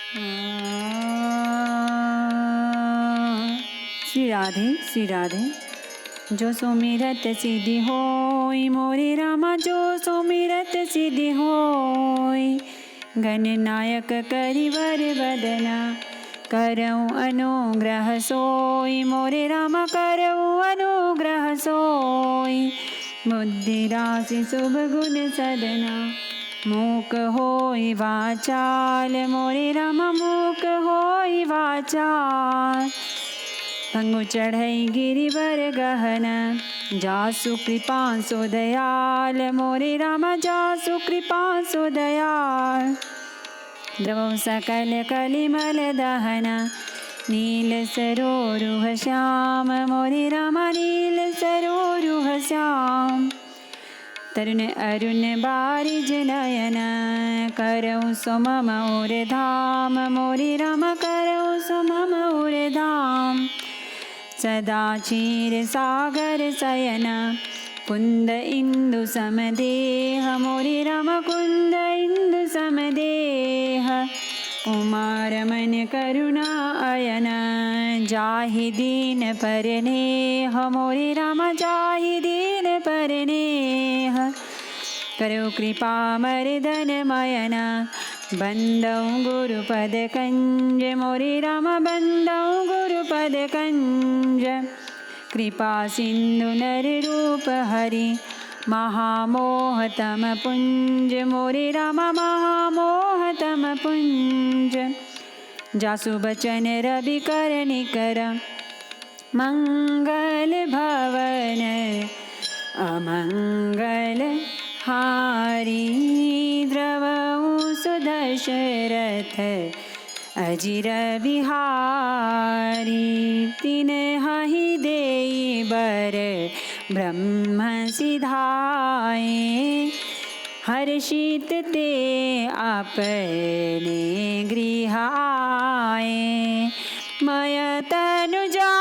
श्री राधे श्री राधे। जो सुमिरत सिद्धि होय मोरे रामा, जो सुमिरत सिद्धि होय। गणनायक करिवर बदना, करऊँ अनुग्रह सोय मोरे रामा, करऊँ अनुग्रह सोय। बुद्धि राशि शुभ गुण सदना, मूक होय वाचाल मोरे रामा, मूक होय वाचाल। पंगु चढ़ई गिरिवर गहना, जासु कृपा सो दयाल मोरे रामा, जासु कृपा सो दयाल। द्रवौ सकल कलिमल दहना, नील सरोरुह श्याम मोरे रामा, नील सरोरुह श्याम। तरुण अरुण बारिज नयन, करऊँ सो मम और धाम मोरे रामा, करऊँ सो मम और धाम। सदा क्षीर सागर शयन, कुंद इंदु समदेह मोरे रामा, कुंद इंदु समदेह। उमा रमन करुणा अयन, जाहि दीन परनेह मोरे रामा, जाहि दीन परनेह। करो कृपा मर्दन मयन, बंदौ गुरुपद कंज मोरे रामा, बंदौ गुरुपद कंज। कृपा सिंधु नर रूप हरि, महामोहतम पुंज मोरे रामा, महामोहतम पुंज। जासु बचन रवि कर निकर, मंगल भवन अमंगल हारी। द्रवऊँ सुदशरथ अजिर बिहारी, तिन्हि देई बर ब्रह्म सिधाए। हर्षित ते अपने गृह आए, मय तनुजा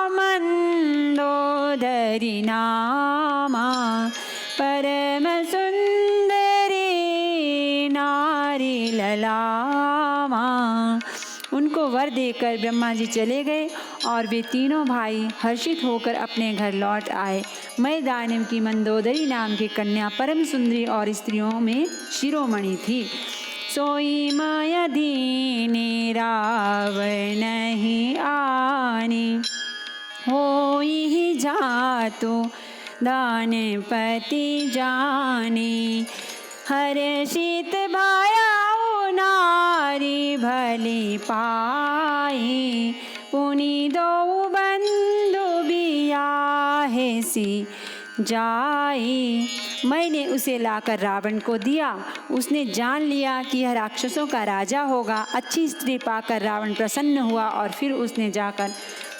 मंदोदरी नामा। परम सुंदरी नारी ललामा। उनको वर देकर ब्रह्मा जी चले गए और वे तीनों भाई हर्षित होकर अपने घर लौट आए। मय दानव की मंदोदरी नाम की कन्या परम सुंदरी और स्त्रियों में शिरोमणि थी। सोई माया दीनी रावण ही आनी, होई जातु दानपति जानी। हर्षित भायाऊ नारी भली पाई, पुनि दो बंधु बियाहे सी जाई। मैंने उसे लाकर रावण को दिया। उसने जान लिया कि यह राक्षसों का राजा होगा। अच्छी स्त्री पाकर रावण प्रसन्न हुआ और फिर उसने जाकर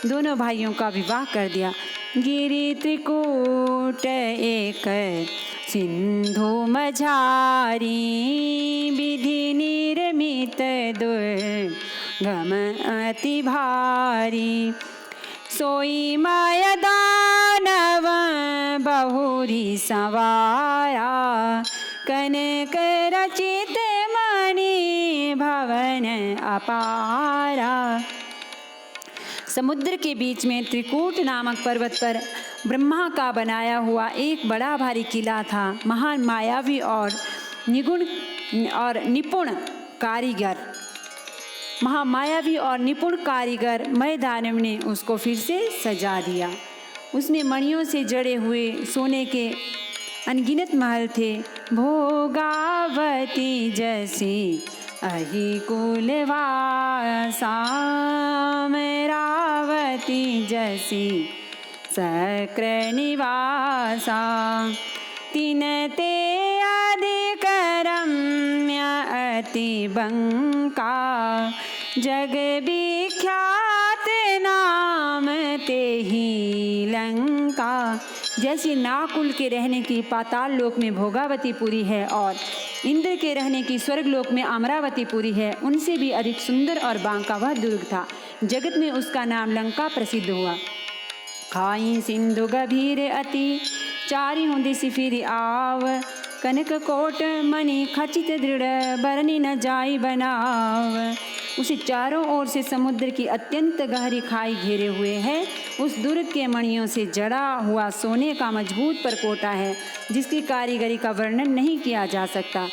दोनों भाइयों का विवाह कर दिया। गिरि त्रिकूट एक सिंधु मझारी, विधि निर्मित दुर्गम अति भारी। सोई माया दानव बहुरी संवारा, कनक रचित मणि भवन अपारा। समुद्र के बीच में त्रिकूट नामक पर्वत पर ब्रह्मा का बनाया हुआ एक बड़ा भारी किला था। महान मायावी और निपुण कारीगर मय दानव ने उसको फिर से सजा दिया। उसने मणियों से जड़े हुए सोने के अनगिनत महल थे। भोगावती जैसी अहि कुलवासा, अमरावती जैसी सक्र निवासा। तिनते अधिक रम्य अति बंका, जग विख्यात नाम तेहि लंका। जैसी नाकुल के रहने की पाताल लोक में भोगावतीपुरी है और इंद्र के रहने की स्वर्ग लोक में अमरावतीपुरी है, उनसे भी अधिक सुंदर और बांका वह दुर्ग था। जगत में उसका नाम लंका प्रसिद्ध हुआ। खाई सिंधु गभीर अति, चारियों दिशि फिर आव। कनक कोट मणि खचित दृढ़ बरनी न जाई बनाव। उसे चारों ओर से समुद्र की अत्यंत गहरी खाई घेरे हुए है। उस दुर्ग के मणियों से जड़ा हुआ सोने का मजबूत परकोटा है, जिसकी कारीगरी का वर्णन नहीं किया जा सकता।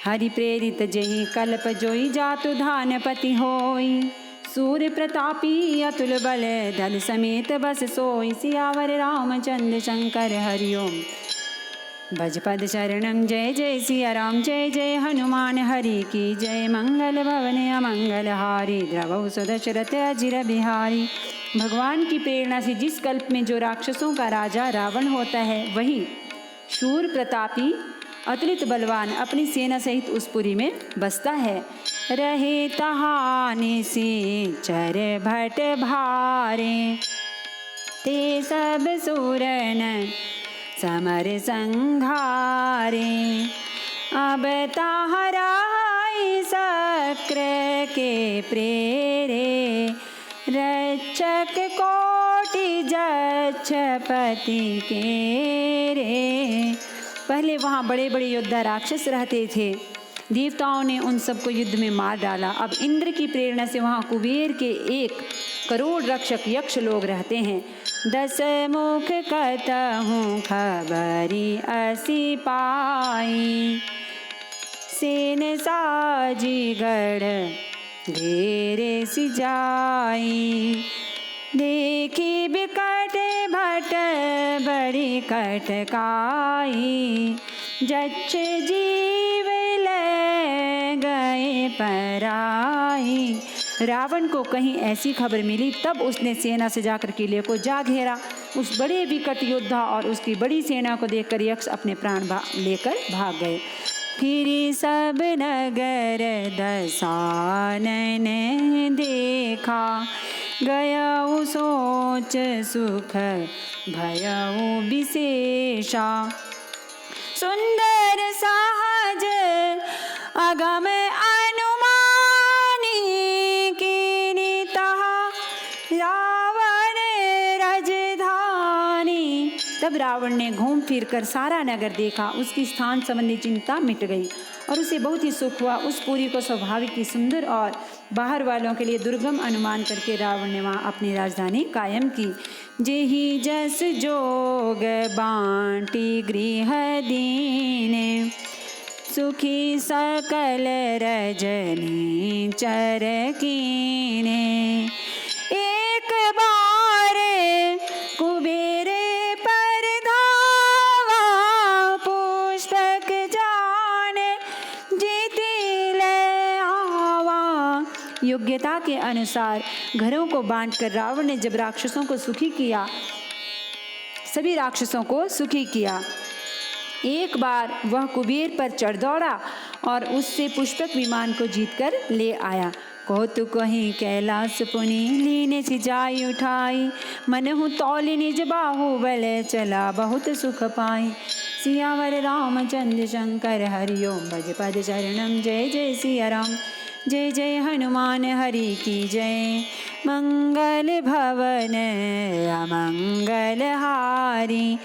हरि प्रेरित जही कल्प जोई जातु धानपति होई। सूर्य प्रतापी अतुल बल धल समेत बस सोई। सियावर रामचंद्र शंकर हरिओम। भजपद शरणम जय जय सिया राम जय जय हनुमान हरि की जय। मंगल भवन अमंगल हारी द्रवौ सुदशरथ अजिर बिहारी। भगवान की प्रेरणा से जिस कल्प में जो राक्षसों का राजा रावण होता है, वही शूर प्रतापी अतुलित बलवान अपनी सेना सहित उस पुरी में बसता है। रहे तहाने से चर भट भारे ते सब सूरन समर संघारे। अब ताहराई शक्र के प्रेरे रक्षक कोटि जक्षपति के रे। पहले वहाँ बड़े बड़े योद्धा राक्षस रहते थे। देवताओं ने उन सबको युद्ध में मार डाला। अब इंद्र की प्रेरणा से वहाँ कुबेर के 1 करोड़ रक्षक यक्ष लोग रहते हैं। 10 मुख कतहु खबरी असी पाई। सेन साजी गढ़ घेरे सिजाई। देखी बिकट भट बड़ी कटकाई। जच्छ जीव ले गए पराई। रावण को कहीं ऐसी खबर मिली, तब उसने सेना से जाकर किले को जा घेरा। उस बड़े विकट योद्धा और उसकी बड़ी सेना को देखकर यक्ष अपने प्राण लेकर भाग गए। फिर सब नगर दसानन देखा। गया सोच सुख भयउ विशेषा। सुंदर सहज अगम अनुमानी। कीनी तहा रावण राजधानी। तब रावण ने घूम फिर कर सारा नगर देखा। उसकी स्थान संबंधी चिंता मिट गई और उसे बहुत ही सुख हुआ। उस पुरी को स्वाभाविक ही सुंदर और बाहर वालों के लिए दुर्गम अनुमान करके रावण ने वहाँ अपनी राजधानी कायम की। जेहि जस जोग बांटी गृह दीने। सुखी सकल रजनी चर कीने। एक बार कुबेर पर धावा। पुस्तक जान जीति ले आवा। योग्यता के अनुसार घरों को बांटकर रावण ने जब राक्षसों को सुखी किया, सभी राक्षसों को सुखी किया, एक बार वह कुबेर पर चढ़ दौड़ा और उससे पुष्पक विमान को जीतकर ले आया। कौतुक कहीं कैलाश पुनि लीने सिजाई उठाई। मनहु तौल निज बाहुबल चला बहुत सुख पाई। सियावर रामचंद्र शंकर हरिओम। भजपद शरणम जय जय सिया राम जय जय हनुमान हरि की जय। मंगल भवन अमंगल हारी।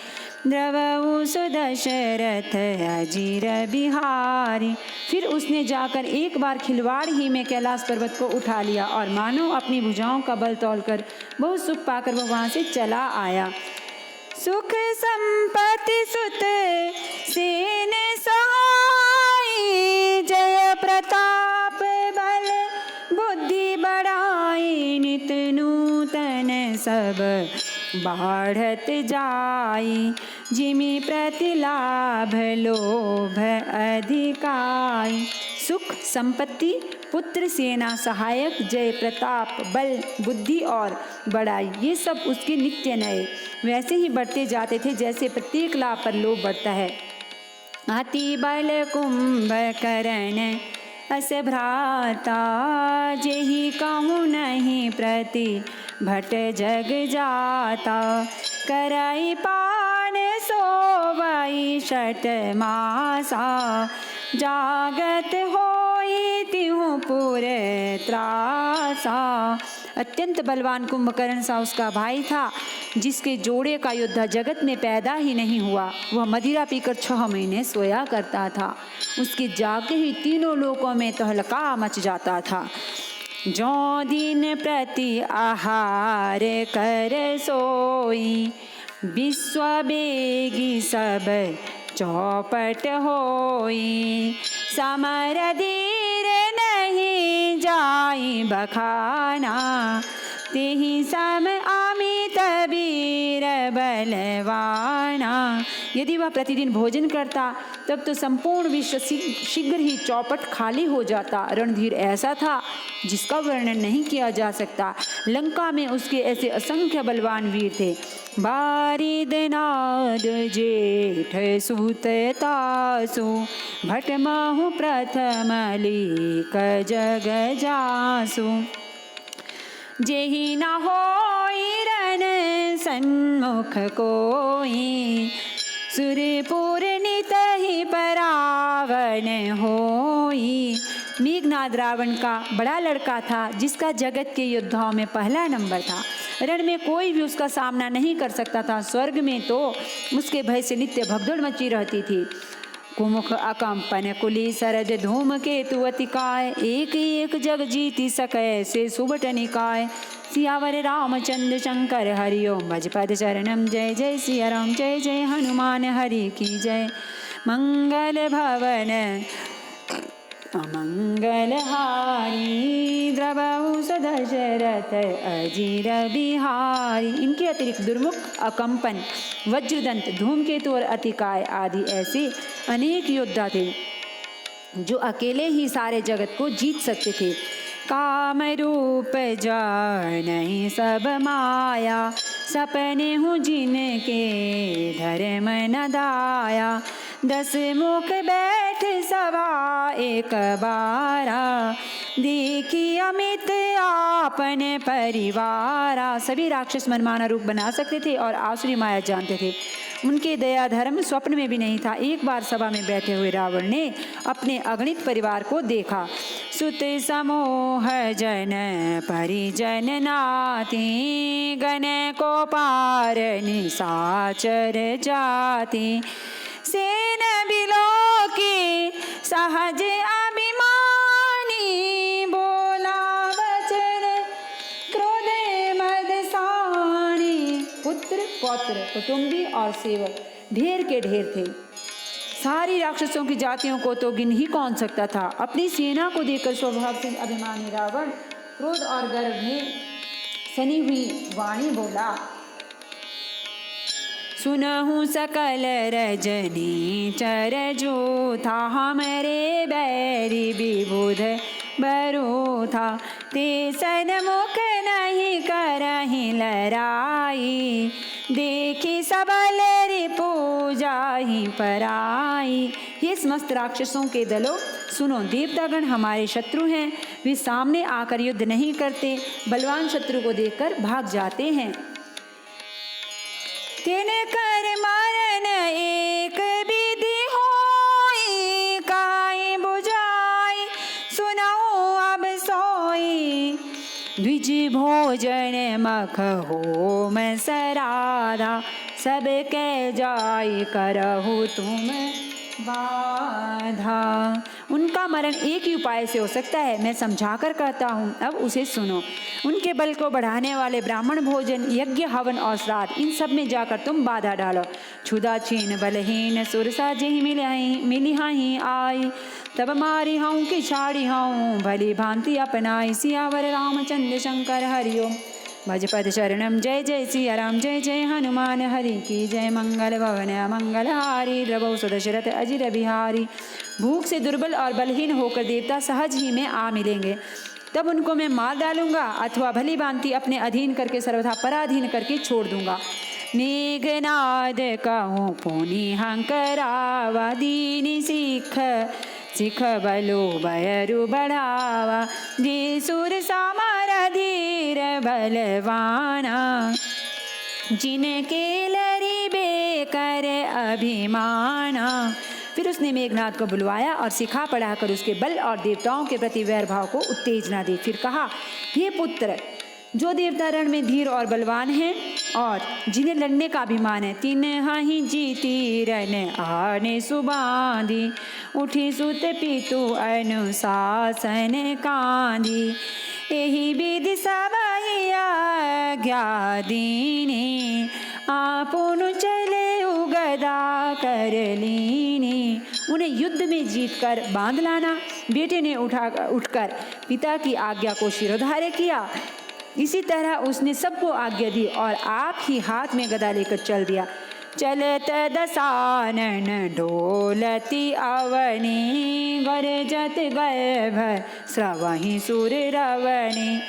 द्रवउ सुदशरथ अजिर बिहारी। फिर उसने जाकर एक बार खिलवाड़ ही में कैलाश पर्वत को उठा लिया और मानो अपनी भुजाओं का बल तौलकर बहुत सुख पाकर वह वहाँ से चला आया। सुख संपत्ति सुत सेन सहाई। जय प्रताप बल बुद्धि बढ़ाई। नित नूतन सब बढ़त जाई। जिमि प्रतिलाभ लोभ अधिकाई। सुख संपत्ति पुत्र सेना सहायक जय प्रताप बल बुद्धि और बड़ाई, ये सब उसके नित्य नए वैसे ही बढ़ते जाते थे जैसे प्रत्येक लाभ पर लोभ बढ़ता है। अति बल कुंभकर्ण अस भ्राता। जेहि कहूँ नहीं प्रति भट जग जाता। कराई पान सोवई षट मासा। जागत होई तिहु पुर त्रासा। अत्यंत बलवान कुंभकर्ण सा उसका भाई था, जिसके जोड़े का योद्धा जगत में पैदा ही नहीं हुआ। वह मदिरा पीकर 6 महीने सोया करता था। उसके जाके ही तीनों लोकों में तहलका मच जाता था। जो दिन प्रति आहार कर सोई, विश्व बेगी सब चौपट होई। समर धीर नहीं जाई बखाना, तेहि सम अमित वीर बलवाना। यदि वह प्रतिदिन भोजन करता तब तो संपूर्ण विश्व शीघ्र ही चौपट खाली हो जाता। रणधीर ऐसा था जिसका वर्णन नहीं किया जा सकता। लंका में उसके ऐसे असंख्य बलवान वीर थे। बारिद नाद जेठ सूत तासु, भटमाहु प्रथम लीक जग जासु। जेहि न होई रण सन्मुख कोई, सुरपुर नितहि परावन होई। मेघनाद रावण का बड़ा लड़का था, जिसका जगत के योद्धाओं में पहला नंबर था। रण में कोई भी उसका सामना नहीं कर सकता था। स्वर्ग में तो उसके भय से नित्य भगदड़ मची रहती थी। कुमुख अकंपन कुली सरद धूम केतु अतिकाय, एक एक जग जीति सकै से सुबट निकाय। सियावर रामचंद्र शंकर हरिओम, भजपद चरणम जय जय सिया राम, जय जय हनुमान हरि की जय। मंगल भवन अमंगल हारी, द्रवहु सदशरथ अजीर बिहारी। इनके अतिरिक्त दुर्मुख, अकंपन, वज्रदंत, धूमकेतु और अतिकाय आदि ऐसे अनेक योद्धा थे जो अकेले ही सारे जगत को जीत सकते थे। काम रूप जानहि सब माया, सपने हूँ जिनके धर्म न दाया। 10 मुख बैठ सवा एक बारा, देखी अमित आपन परिवारा। सभी राक्षस मनमाना रूप बना सकते थे और आसुरी माया जानते थे। उनके दया धर्म स्वप्न में भी नहीं था। एक बार सभा में बैठे हुए रावण ने अपने अगणित परिवार को देखा। सुत समूह जन परिजन नाती, गण को पार निशाचर जाति। सेन बिलो की सहज अभिमानी, बोला वचन क्रोध मदसानी। पुत्र, पौत्र, कुटुंबी और सेवक ढेर के ढेर थे। सारी राक्षसों की जातियों को तो गिन ही कौन सकता था। अपनी सेना को देखकर स्वभाव से अभिमानी रावण क्रोध और गर्व में सनी हुई वाणी बोला। सुनहु सकल रजनी चर जूथा, हमरे बैरी विबुध बरू था। ते सन्मुख नहीं करहि लड़ाई, देखी सबल रिपु जाहि पराई। ये समस्त राक्षसों के दलों, सुनो, देवतागण हमारे शत्रु हैं। वे सामने आकर युद्ध नहीं करते, बलवान शत्रु को देखकर भाग जाते हैं। तिन कर मरण एक विधि होई, काई बुझाई सुनाओ अब सोई। द्विज भोजन मख होम सराधा, सब के जाई करहु तुम बाधा। उनका मरण एक ही उपाय से हो सकता है, मैं समझा कर कहता हूँ, अब उसे सुनो। उनके बल को बढ़ाने वाले ब्राह्मण भोजन, यज्ञ, हवन और श्राद्ध, इन सब में जाकर तुम बाधा डालो। क्षुधा छीन बलहीन सुरसा जेहि मिलिहाही आई, तब मारी हूँ कि छाड़ी हूँ भली भांति अपनाई। सियावर रामचंद्र शंकर हरिओम, भजपद शरणम जय जय सिया राम, जय जय हनुमान हरि की जय। मंगल भवन मंगल हारी, द्रवहु सदशरथ अजिर बिहारी। भूख से दुर्बल और बलहीन होकर देवता सहज ही में आ मिलेंगे, तब उनको मैं मार डालूंगा अथवा भली भांति अपने अधीन करके सर्वथा पराधीन करके छोड़ दूंगा। मेघनाद कहूँ पुनि हंकरावा, दीनी सिख बलो बयरु बढ़ावा। जे सुर सामर धीर बलवाना, जिनके लरी बेकर अभिमाना। फिर उसने मेघनाद को बुलवाया और सिखा पढ़ाकर उसके बल और देवताओं के प्रति वैर भाव को उत्तेजना दी। फिर कहा, हे पुत्र, जो देवता रण में धीर और बलवान हैं और जिन्हें लड़ने का अभिमान है, तिन्ह ही जीती रण आने सुबांधी, उठी सुत पितु अनुशासन कांधी, एहि विधि सब आज्ञा दीनी, आपुन चले उगदा कर लीनी। उन्हें युद्ध में जीतकर बांध लाना। बेटे ने उठकर पिता की आज्ञा को शिरोधार्य किया। इसी तरह उसने सबको आज्ञा दी और आप ही हाथ में गदा लेकर चल दिया। चलत दसानन डोलती अवनी, गरजत गर्भ स्रवहि सुर रवनि,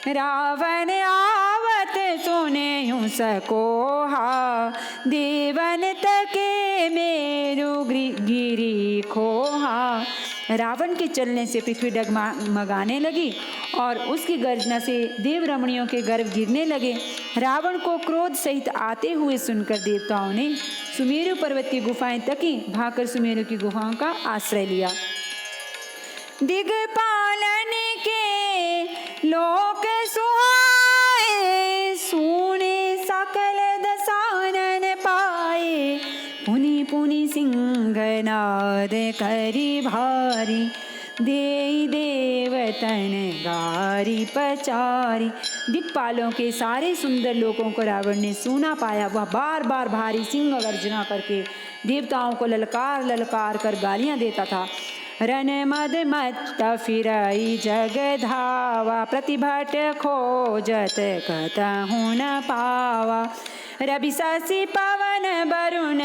रावण आवत सुने यूं सकोहा, देवन तके मेरु गिरी खोहा। रावण के चलने से पृथ्वी डगमगाने लगी और उसकी गर्जना से देव रमणियों के गर्भ गिरने लगे। रावण को क्रोध सहित आते हुए सुनकर देवताओं ने सुमेरु पर्वत की गुफाएं तकी, भागकर सुमेरु की गुफाओं का आश्रय लिया। दिग्पालन के लोक सुहाए, सुने सकल दसानन पाए, पुनि पुनि सिंहनाद करी भारी, देई देवतन गारी पचारी। दिक्पालों के सारे सुंदर लोगों को रावण ने सूना पाया। वह बार बार भारी सिंह गर्जना करके देवताओं को ललकार ललकार कर गालियां देता था। रन मद मत्त फिरई जग धावा, प्रतिभट खोजत कतहु न पावा, रवि शशि पवन वरुण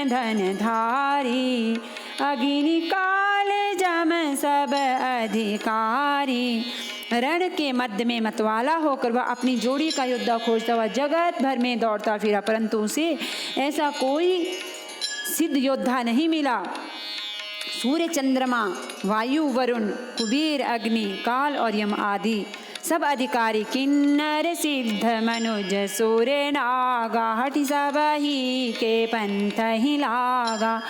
धन धारी, अग्नि काल जम सब अधिकारी। रण के मध्य में मतवाला होकर वह अपनी जोड़ी का योद्धा खोजता हुआ जगत भर में दौड़ता फिरा, परंतु उसे ऐसा कोई सिद्ध योद्धा नहीं मिला। सूर्य चंद्रमा वायु वरुण कुबेर अग्नि काल और यम आदि सब अधिकारी किन्नर सिद्ध मनुज सूर नागा, हठि सब ही के पंथ ही लागा,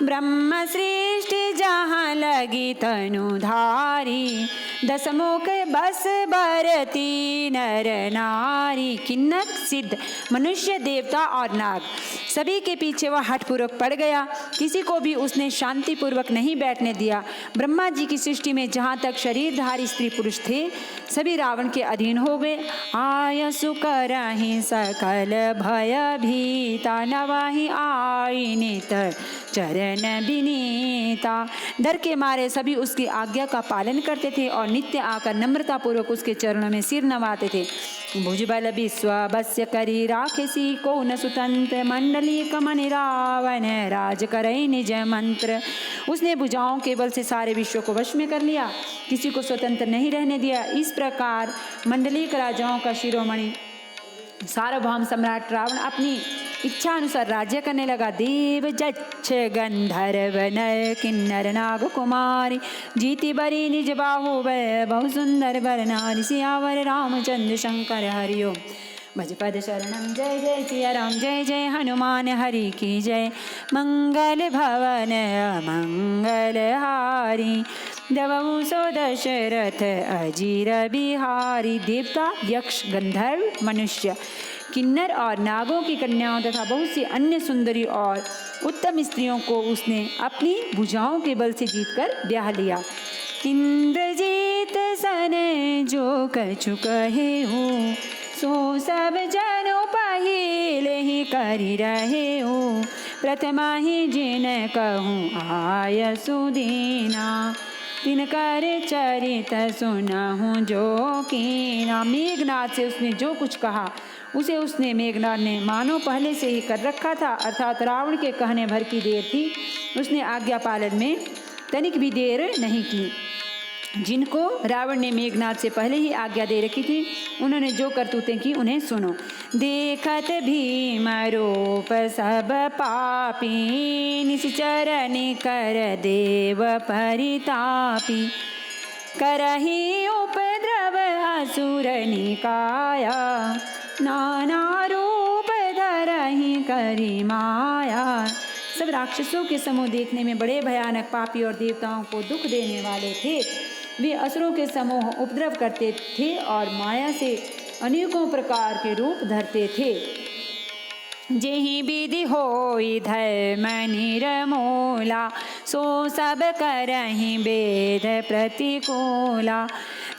ब्रह्म सृष्टि जहाँ लगी तनुधारी, दसमुख बस बरती नर नारी। किन्नर सिद्ध मनुष्य देवता और नाग सभी के पीछे वह हठपूर्वक पड़ गया। किसी को भी उसने शांति पूर्वक नहीं बैठने दिया। ब्रह्मा जी की सृष्टि में जहाँ तक शरीरधारी स्त्री पुरुष थे सभी रावण के अधीन हो गए। आयसु करहि सकल भय भीता, नवाहि आई नित चरण विनीता। डर के मारे सभी उसकी आज्ञा का पालन करते थे और नित्य आकर नम्रता पूर्वक उसके चरणों में सिर नवाते थे। भुजबल विश्व बस्य करी राखसी, को न सुतंत्र मंडली कमन रावण राज करई निज मंत्र। उसने भुजाओं के बल से सारे विश्व को वश में कर लिया, किसी को स्वतंत्र नहीं रहने दिया। इस प्रकार मंडलिक राजाओं का शिरोमणि सार्वभौम सम्राट रावण अपनी इच्छा अनुसार राज्य करने लगा। देव जच्छ गंधर्व नर किन्नर नाग कुमारी, जीति बरी निज बाहुबल बहु सुंदर बर नारी। सियावर रामचंद्र शंकर हरिओम। भजपद शरणम जय जय सिया राम, जय जय हनुमान हरि की जय। मंगल भवन मंगल हारी, दवहु सो दशरथ अजीर बिहारी। देवता यक्ष गंधर्व मनुष्य किन्नर और नागों की कन्याओं तथा बहुत सी अन्य सुंदरी और उत्तम स्त्रियों को उसने अपनी भुजाओं के बल से जीतकर ब्याह लिया। इंद्रजीत सन जो कछु कहे हो, सो सब जनो पहिले ही करी रहे हो। प्रथमा ही जिन कहूँ आय सुदीना, तिनकर चरित सुनहु जो कीना। मेघनाथ से उसने जो कुछ कहा उसे उसने मेघनाथ ने मानो पहले से ही कर रखा था, अर्थात रावण के कहने भर की देर थी। उसने आज्ञा पालन में तनिक भी देर नहीं की। जिनको रावण ने मेघनाथ से पहले ही आज्ञा दे रखी थी उन्होंने जो करतूतें की उन्हें सुनो। देखत भीम रूप सब पापी, निश्चरण कर देव परितापी। करही उपद्रव असुर निकाया, नाना रूप धरहि करी माया। सब राक्षसों के समूह देखने में बड़े भयानक पापी और देवताओं को दुख देने वाले थे। वे असुरों के समूह उपद्रव करते थे और माया से अनेकों प्रकार के रूप धरते थे। जेहि विधि होई धर्म निर्मूला, सो सब करहि वेद प्रतिकूला।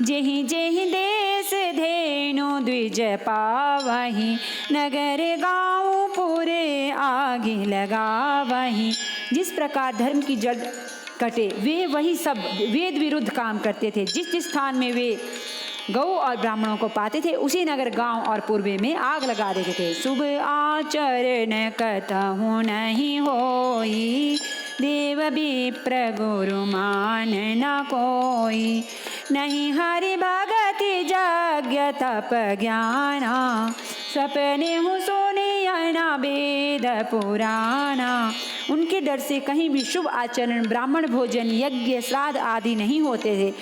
जेहि जेहि देश धेनु द्विज पावहि, नगर गाँव पुरे आगे लगावहि। जिस प्रकार धर्म की जड़ कटे, वे वही सब वेद विरुद्ध काम करते थे। जिस जिस स्थान में वे गौ और ब्राह्मणों को पाते थे, उसी नगर गांव और पूर्वे में आग लगा देते थे। शुभ आचरण कतहु नहीं होई, देव विप्र गुरु मान न कोई। नहीं हरि भगति यज्ञ तप ज्ञाना, सपने हूँ सुनिया वेद पुराना। उनके डर से कहीं भी शुभ आचरण, ब्राह्मण भोजन, यज्ञ, श्राद्ध आदि नहीं होते थे।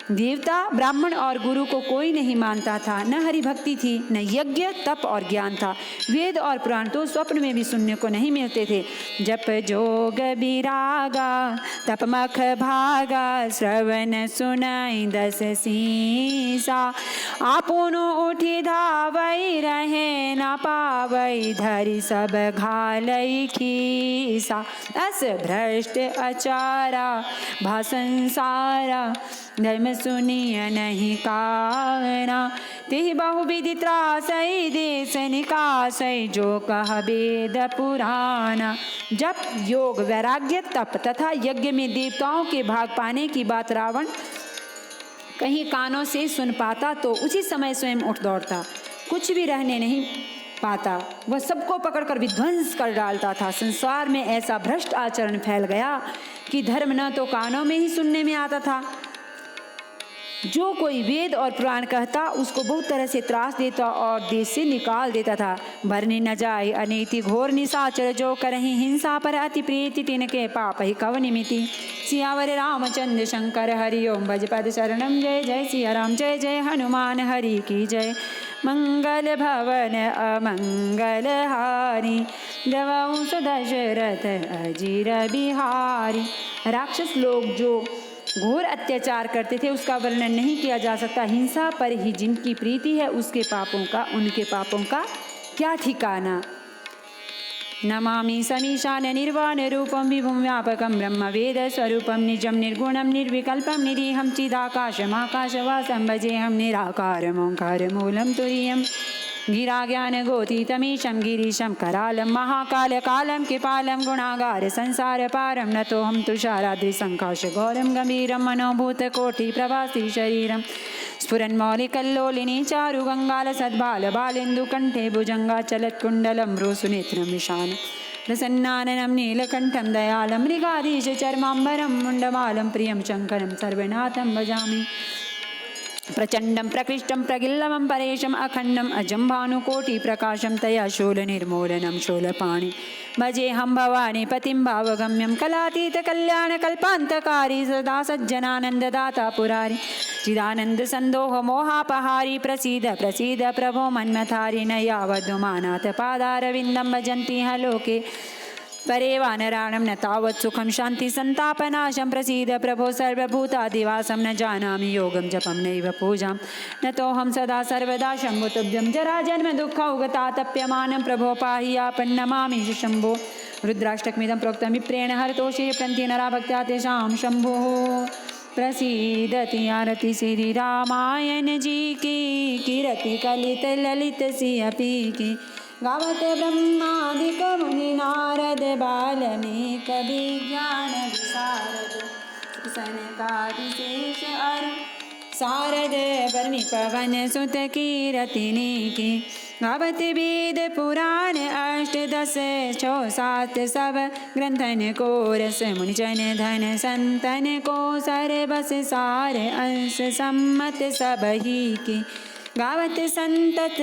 देवता, ब्राह्मण और गुरु को कोई नहीं मानता था। न हरि भक्ति थी, न यज्ञ, तप और ज्ञान था। वेद और पुराण तो स्वप्न में भी सुनने को नहीं मिलते थे। जप जोग विरागा, तप मख भागा, श्रवण सुनाई दस सीसा। आपुनो उठी धावई रहे न पावई, धरि सब घालई खीसा। अस भ्रष्ट अचारा भासंसारा, धर्म सुनिय नहीं काना। तिहि बहुविधि त्रासई, देश निकासई, जो कह वेद पुराना। जप, योग, वैराग्य, तप तथा यज्ञ में देवताओं के भाग पाने की बात रावण कहीं कानों से सुन पाता तो उसी समय स्वयं उठ दौड़ता, कुछ भी रहने नहीं पाता। वह सबको पकड़कर विध्वंस कर डालता था। संसार में ऐसा भ्रष्ट आचरण फैल गया कि धर्म न तो कानों में ही सुनने में आता था। जो कोई वेद और पुराण कहता, उसको बहुत तरह से त्रास देता और देश से निकाल देता था। बरनी न जाय अनीति घोर निशाचर, जो करहि हिंसा पर अति प्रीति, तिनके पाप ही कव निमिति। सियावर रामचंद्र शंकर हरि ओम, भज पद शरणम। जय जय सिया राम, जय जय हनुमान हरि की जय। मंगल भवन अमंगल हारी, दवाऊं दशरथ अजीर बिहारी। राक्षस लोग जो घोर अत्याचार करते थे, उसका वर्णन नहीं किया जा सकता। हिंसा पर ही जिनकी प्रीति है, उसके पापों का, उनके पापों का क्या ठिकाना। नमामि समीशान निर्वाण रूपम विभुम व्यापकम ब्रह्म वेद स्वरूपम निजम निर्गुणम निर्विकल्पम निरीहम चिदाकाशमाकाशवासं भजेहम निराकारम ओंकार मूलम तुरीयम। गिरा ज्ञान गोतीतमीशं गिरीशं करालं महाकाल कालं कृपालं गुणागार संसार पारं नतोऽहं तुषाराद्रिसंकाश गौरं गंभीरं मनोभूत कोटि प्रभासी शरीरं। स्फुरन्मौलिकल्लोलिनी चारु गंगाल सद्बाल बालेन्दु कंठे भुजंगा चलत्कुण्डलं भ्रूसुनेत्रं विशाल प्रसन्नाननं नीलकण्ठं दयालं मृगाधीश चर्माम्बरं मुण्डमालं प्रियं शङ्करं सर्वनाथं भजामि। प्रचंडं प्रकृष्टं प्रगिल्लवं परेशम् अखंडम् अजं भानुकोटि प्रकाशं तया शूलनिर्मूलनं शूलपाणि। भजेऽहं भवानी पतिं भावगम्यं कलातीत कल्याण कल्पान्तकारी सदा सज्जनानन्ददाता पुरारी। चिदानंद संदोह मोहापहारी प्रसीद प्रसीद प्रभो मन्मथारी। न यावद्मानाथ पादारविन्दं भजन्ति ह लोके परे वानराणं न तावत् सुखं शांति संतापनाशं। प्रसीद प्रभो सर्वभूतादिवासं न जानामि योगं जपं नैव पूजां। न तोऽहं सदा सर्वदा शम्भो तुभ्यं जराजन्म दुःखौगतातप्यमानं। प्रभो पाहि आपन् नमामि शम्भो। रुद्राष्टकमिदं प्रोक्तं विप्रेण हरतोषे प्रन्ति नरा भक्त्या तेषां शम्भोः। प्रसीदति आरती श्री रामायण जी की, कीरति कलित ललित सियपी की। गावत ब्रह्मादिक मुनि नारद बाल्मीक विज्ञान विशारद। सनकादि शेष अरु सारद बर्मि पवन सुत कीरतिनी की। गावत वेद पुराण अष्टदश छो सात सब ग्रंथन को रस मुनिजन धन संतन को सर्वस सार अंश सम्मत सब ही की। गावत संतत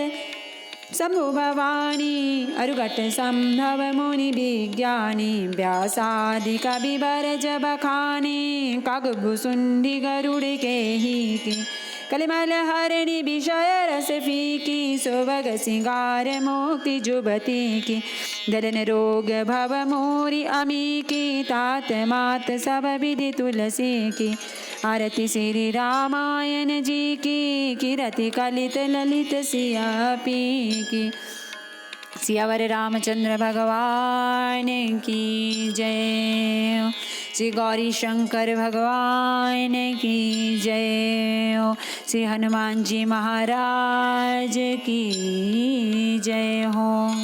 शंभु भवानी अरुघट संभव मुनि विज्ञानी। व्यासादि कवि बर जब खानी काग भुसुंडी गरुड़ के ही की। कलिमल हरिणी विषय रस फीकी सुभग सिंगार मुक्ति जुबती की दलन रोग भव मोरी अमी की तात मात सब विधि तुलसी की आरती श्री रामायण जी की कीरति कलित ललित सिया पी की सियावर रामचंद्र भगवान की जय। श्री गौरी शंकर भगवान की जय। श्री हनुमान जी महाराज की जय हो।